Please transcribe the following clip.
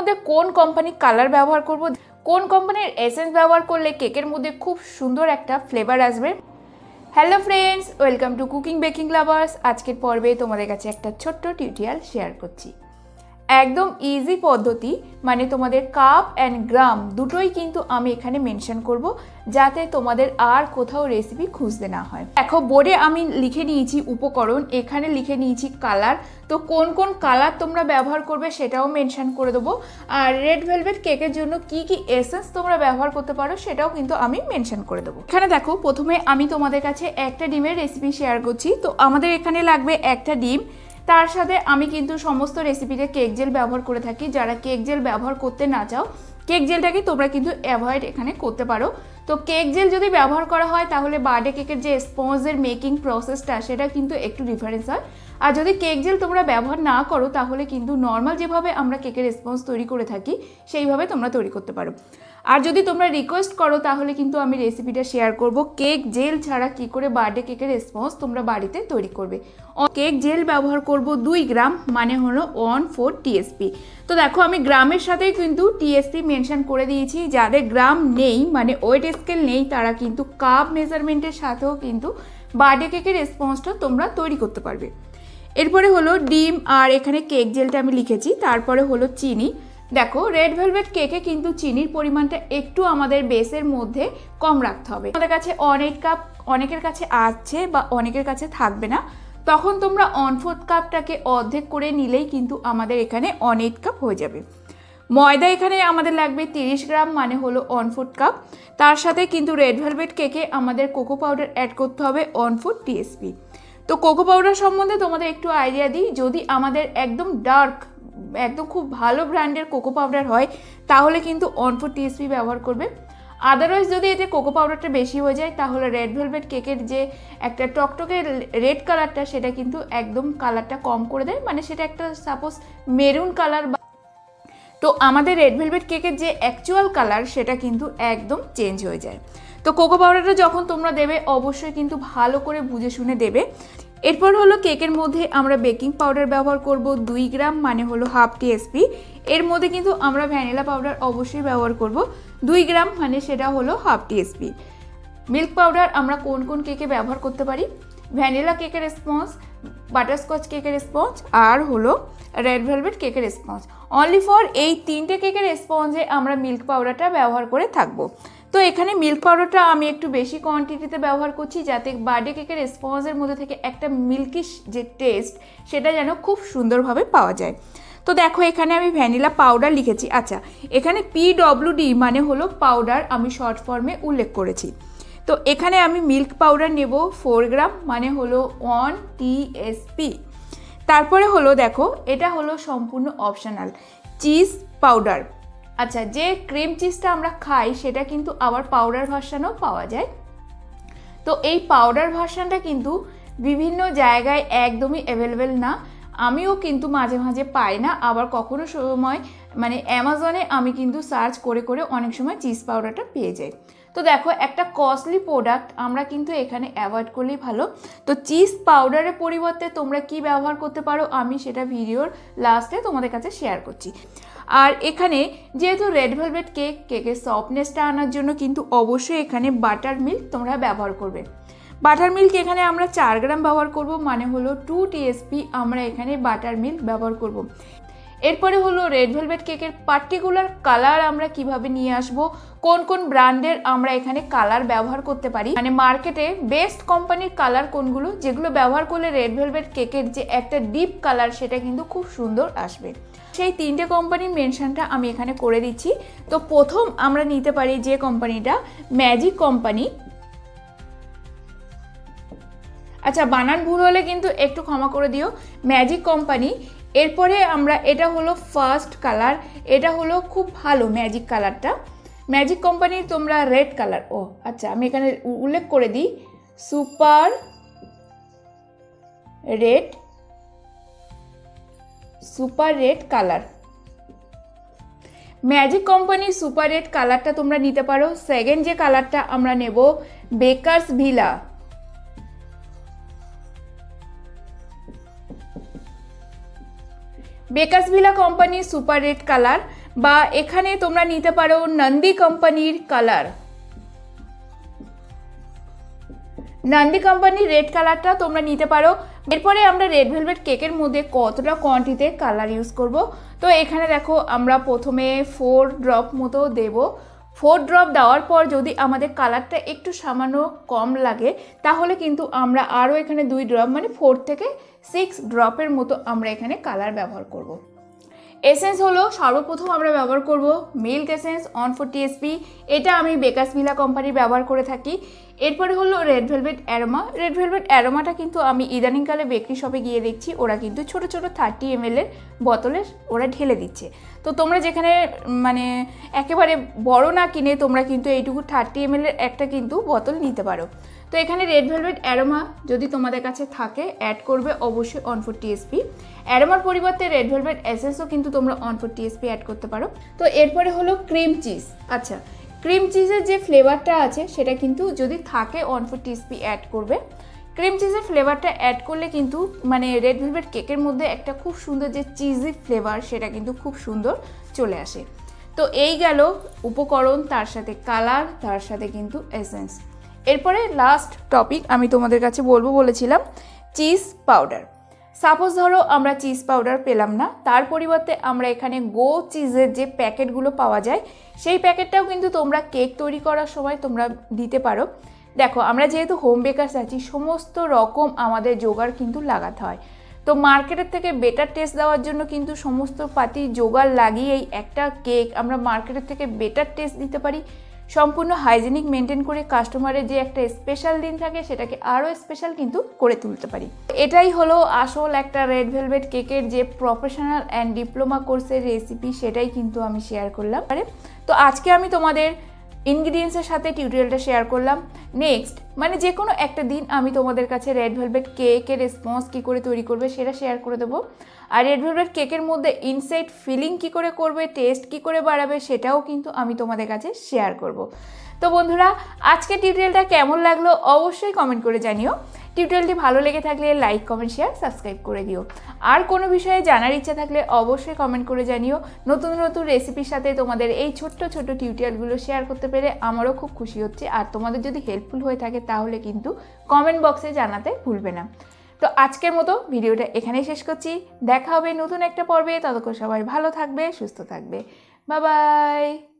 মধ্যে কোন কোম্পানির কালার ব্যবহার করব, কোন কোম্পানির এসেন্স ব্যবহার করলে কেকের মধ্যে খুব সুন্দর একটা ফ্লেভার আসবে। Hello friends, welcome to cooking baking lovers. আজকের পর্বে তোমাদের কাছে একটা ছোট্ট টিউটোরিয়াল শেয়ার করছি। একদম ইজি পদ্ধতি, মানে তোমাদের কাপ অ্যান্ড গ্রাম দুটোই কিন্তু আমি এখানে মেনশন করব, যাতে তোমাদের আর কোথাও রেসিপি খুঁজতে না হয়। দেখো বোর্ডে আমি লিখে নিয়েছি উপকরণ, এখানে লিখে নিয়েছি কালার। তো কোন কোন কালার তোমরা ব্যবহার করবে সেটাও মেনশন করে দেবো। আর রেড ভেলভেট কেকের জন্য কি কি এসেন্স তোমরা ব্যবহার করতে পারো সেটাও কিন্তু আমি মেনশন করে দেবো। এখানে দেখো, প্রথমে আমি তোমাদের কাছে একটা ডিমের রেসিপি শেয়ার করছি। তো আমাদের এখানে লাগবে একটা ডিম। তার সাথে আমি কিন্তু সমস্ত রেসিপিতে কেক জেল ব্যবহার করে থাকি। যারা কেক জেল ব্যবহার করতে না চাও, কেক জেলটাকে তোমরা কিন্তু অ্যাভয়েড এখানে করতে পারো। তো কেক জেল যদি ব্যবহার করা হয় তাহলে বার্থডে কেকের যে স্পঞ্জের মেকিং প্রসেসটা সেটা কিন্তু একটু ডিফারেন্স হয়। আর যদি কেক জেল তোমরা ব্যবহার না করো তাহলে কিন্তু নর্মাল যেভাবে আমরা কেকের স্পঞ্জ তৈরি করে থাকি সেইভাবে তোমরা তৈরি করতে পারো। আর যদি তোমরা রিকোয়েস্ট করো তাহলে কিন্তু আমি রেসিপিটা শেয়ার করব কেক জেল ছাড়া কি করে বার্থডে কেকের স্পঞ্জ তোমরা বাড়িতে তৈরি করবে। কেক জেল ব্যবহার করব 2 গ্রাম, মানে হলো 1/4 টিএসপি। তো দেখো আমি গ্রামের সাথেই কিন্তু টিএসপি মেনশন করে দিয়েছি। যাদের গ্রাম নেই, মানে ওয়েট স্কেল নেই, তারা কিন্তু কাপ মেজারমেন্টের সাথেও কিন্তু বার্থডে কেকের স্পঞ্জটা তোমরা তৈরি করতে পারবে। এরপরে হলো ডিম, আর এখানে কেক জেলটা আমি লিখেছি। তারপরে হলো চিনি। দেখো রেড ভেলভেট কেকে কিন্তু চিনির পরিমাণটা একটু আমাদের বেসের মধ্যে কম রাখতে হবে। আমাদের কাছে 1/8 কাপ অনেকের কাছে আছে বা অনেকের কাছে থাকবে না, তখন তোমরা 1/4 কাপটাকে অর্ধেক করে নিলেই কিন্তু আমাদের এখানে 1/8 কাপ হয়ে যাবে। ময়দা এখানে আমাদের লাগবে 30 গ্রাম, মানে হলো 1/4 কাপ। তার সাথে কিন্তু রেড ভেলভেট কেকে আমাদের কোকো পাউডার অ্যাড করতে হবে 1/4 টিএসপি। তো কোকো পাউডার সম্বন্ধে তোমাদের একটু আইডিয়া দিই। যদি আমাদের একদম ডার্ক, একদম খুব ভালো ব্র্যান্ডের কোকো পাউডার হয় তাহলে কিন্তু 1/4 টিএসপি ব্যবহার করবে। আদারওয়াইজ যদি এতে কোকো পাউডারটা বেশি হয়ে যায় তাহলে রেড ভেলভেট কেকের যে একটা টকটকে রেড কালারটা সেটা কিন্তু একদম কালারটা কম করে দেয়, মানে সেটা একটা সাপোজ মেরুন কালার। তো আমাদের রেড ভেলভেট কেকের যে অ্যাকচুয়াল কালার সেটা কিন্তু একদম চেঞ্জ হয়ে যায়। তো কোকো পাউডারটা যখন তোমরা দেবে অবশ্যই কিন্তু ভালো করে বুঝে শুনে দেবে। এরপর হলো কেকের মধ্যে আমরা বেকিং পাউডার ব্যবহার করব 2 গ্রাম, মানে হলো 1/2 টিএসপি। এর মধ্যে কিন্তু আমরা ভ্যানিলা পাউডার অবশ্যই ব্যবহার করব 2 গ্রাম, মানে সেটা হলো 1/2 টিএসপি। মিল্ক পাউডার আমরা কোন কোন কেকে ব্যবহার করতে পারি? ভ্যানিলা কেকের স্পঞ্জ, বাটারস্কচ কেকের স্পঞ্জ, আর হলো রেড ভেলভেট কেকের স্পঞ্জ। অনলি ফর এই 3টে কেকের স্পঞ্জে আমরা মিল্ক পাউডারটা ব্যবহার করে থাকবো। তো এখানে মিল্ক পাউডারটা আমি একটু বেশি কোয়ান্টিটিতে ব্যবহার করছি, যাতে বার্থডে কেকের স্পঞ্জের মধ্যে থেকে একটা মিল্কিশ যে টেস্ট সেটা যেন খুব সুন্দরভাবে পাওয়া যায়। তো দেখো এখানে আমি ভ্যানিলা পাউডার লিখেছি। আচ্ছা, এখানে PWD মানে হলো পাউডার, আমি শর্ট ফর্মে উল্লেখ করেছি। তো এখানে আমি মিল্ক পাউডার নেব 4 গ্রাম, মানে হলো 1 টিএসপি। তারপরে হলো দেখো, এটা হলো সম্পূর্ণ অপশনাল, চিজ পাউডার। আচ্ছা, যে ক্রিম চিজটা আমরা খাই সেটা কিন্তু আবার পাউডার ভার্সানও পাওয়া যায়। তো এই পাউডার ভার্সানটা কিন্তু বিভিন্ন জায়গায় একদমই অ্যাভেলেবেল না। আমিও কিন্তু মাঝে মাঝে পাই না, আবার কখনো সময় মানে অ্যামাজনে আমি কিন্তু সার্চ করে করে অনেক সময় চিজ পাউডারটা পেয়ে যাই। তো দেখো একটা কস্টলি প্রোডাক্ট আমরা কিন্তু এখানে অ্যাভয়েড করলেই ভালো। তো চিজ পাউডারের পরিবর্তে তোমরা কি ব্যবহার করতে পারো আমি সেটা ভিডিওর লাস্টে তোমাদের কাছে শেয়ার করছি। আর এখানে যেহেতু রেড ভেলভেট কেকের সফটনেসটা আনার জন্য কিন্তু অবশ্যই এখানে বাটার মিল্ক তোমরা ব্যবহার করবে। বাটার মিল্ক এখানে আমরা 4 গ্রাম ব্যবহার করব, মানে হলো 2 টিএসপি আমরা এখানে বাটার মিল্ক ব্যবহার করব। এরপরে হলো রেড ভেলভেট কেকের পার্টিকুলার কালার আমরা কিভাবে নিয়ে আসব, কোন কোন ব্র্যান্ডের আমরা এখানে কালার ব্যবহার করতে পারি, মানে মার্কেটে বেস্ট কোম্পানির কালার কোনগুলো, যেগুলো ব্যবহার করলে রেড ভেলভেট কেকের যে একটা ডিপ কালার সেটা কিন্তু খুব সুন্দর আসবে। সেই 3টে কোম্পানির মেনশনটা আমি এখানে করে দিচ্ছি। তো প্রথম আমরা নিতে পারি যে কোম্পানিটা, ম্যাজিক কোম্পানি। আচ্ছা, বানান ভুল হলে কিন্তু একটু ক্ষমা করে দিও, ম্যাজিক কোম্পানি। এরপরে আমরা, এটা হলো ফার্স্ট কালার, এটা হলো খুব ভালো ম্যাজিক কালারটা, ম্যাজিক কোম্পানির তোমরা রেড কালার। ও আচ্ছা, আমি এখানে উল্লেখ করে দিই, সুপার রেড কালার, ম্যাজিক কোম্পানির সুপার রেড কালারটা তোমরা নিতে পারো। সেকেন্ড যে কালারটা আমরা নেব, বেকারস ভিলা। বেকারস ভিলা কোম্পানির সুপার রেড কালার, বা এখানে তোমরা নিতে পারো নন্দী কোম্পানির কালার, নন্দী কোম্পানির রেড কালারটা তোমরা নিতে পারো। এরপরে আমরা রেড ভেলভেট কেকের মধ্যে কতটা কোয়ান্টিটিতে কালার ইউজ করব, তো এখানে দেখো আমরা প্রথমে 4 ড্রপ মতো দেব। 4 ড্রপ দেওয়ার পর যদি আমাদের কালারটা একটু সামান্য কম লাগে তাহলে কিন্তু আমরা আরও এখানে 2 ড্রপ মানে 4 থেকে 6 ড্রপের মতো আমরা এখানে কালার ব্যবহার করব। এসেন্স হলো সর্বপ্রথম আমরা ব্যবহার করব মিল্ক এসেন্স 140 এসপি, এটা আমি বেকার্স ভিলা কোম্পানির ব্যবহার করে থাকি। এরপরে হলো red velvet aroma. Red velvet অ্যারোমাটা কিন্তু আমি ইদানিংকালে বেকারি শপে গিয়ে দেখছি ওরা কিন্তু ছোট ছোট 30 ml এর বোতলে ওরা ঢেলে দিচ্ছে। তো তোমরা যেখানে মানে একেবারে বড় না কিনে তোমরা কিন্তু এইটুকু 30 ml এর একটা কিন্তু বোতল নিতে পারো। তো এখানে রেড ভেলভেট অ্যারোমা যদি তোমাদের কাছে থাকে অ্যাড করবে অবশ্যই 140 এসপি। অ্যারোমার পরিবর্তে রেড ভেলভেট এসেন্সও কিন্তু তোমরা 140 এসপি অ্যাড করতে পারো। তো এরপরে হলো ক্রিম চিজ। আচ্ছা, ক্রিম চিজের যে ফ্লেভারটা আছে সেটা কিন্তু যদি থাকে 140 এসপি অ্যাড করবে। ক্রিম চিজের ফ্লেভারটা অ্যাড করলে কিন্তু মানে রেড ভেলভেট কেকের মধ্যে একটা খুব সুন্দর যে চিজি ফ্লেভার সেটা কিন্তু খুব সুন্দর চলে আসে। তো এই গেল উপকরণ, তার সাথে কালার, তার সাথে কিন্তু এসেন্স। এরপরে লাস্ট টপিক আমি তোমাদের কাছে বলবো বলেছিলাম চিজ পাউডার। সাপোজ ধরো আমরা চিজ পাউডার পেলাম না, তার পরিবর্তে আমরা এখানে গো চিজের যে প্যাকেটগুলো পাওয়া যায় সেই প্যাকেটটাও কিন্তু তোমরা কেক তৈরি করার সময় তোমরা দিতে পারো। দেখো আমরা যেহেতু হোম বেকার্স আছি সমস্ত রকম আমাদের জোগাড় কিন্তু লাগাতে হয়। তো মার্কেটের থেকে বেটার টেস্ট দেওয়ার জন্য কিন্তু সমস্ত পাতি জোগাড় লাগিয়েই একটা কেক আমরা মার্কেটের থেকে বেটার টেস্ট দিতে পারি। সম্পূর্ণ হাইজেনিক মেনটেন করে কাস্টমারের যে একটা স্পেশাল দিন থাকে সেটাকে আরও স্পেশাল কিন্তু করে তুলতে পারি। এটাই হলো আসল একটা রেড ভেলভেট কেকের যে প্রফেশনাল অ্যান্ড ডিপ্লোমা কোর্সের রেসিপি, সেটাই কিন্তু আমি শেয়ার করলাম। তো আজকে আমি তোমাদের ইনগ্রিডিয়েন্টসের সাথে টিউটোরিয়ালটা শেয়ার করলাম। নেক্সট মানে যে কোনো একটা দিন আমি তোমাদের কাছে রেড ভেলভেট কেকের রেসপন্স কী করে তৈরি করবে সেটা শেয়ার করে দেবো। আর রেড ভেলভেট কেকের মধ্যে ইনসাইড ফিলিং কী করে করবে, টেস্ট কী করে বাড়াবে সেটাও কিন্তু আমি তোমাদের কাছে শেয়ার করব। তো বন্ধুরা আজকে টিউটোরিয়ালটা কেমন লাগলো অবশ্যই কমেন্ট করে জানিও। টিউটোরিয়ালটি ভালো লেগে থাকলে লাইক, কমেন্ট, শেয়ার, সাবস্ক্রাইব করে দিও। আর কোনো বিষয়ে জানার ইচ্ছা থাকলে অবশ্যই কমেন্ট করে জানিও। নতুন নতুন রেসিপির সাথে তোমাদের এই ছোট্ট ছোট্ট টিউটোরিয়ালগুলো শেয়ার করতে পেরে আমারও খুব খুশি হচ্ছে। আর তোমাদের যদি হেল্পফুল হয়ে থাকে তাহলে কিন্তু কমেন্ট বক্সে জানাতে ভুলবে না। তো আজকের মতো ভিডিওটা এখানেই শেষ করছি। দেখা হবে নতুন একটা পর্বে, ততক্ষণ সবাই ভালো থাকবে, সুস্থ থাকবে। Bye bye.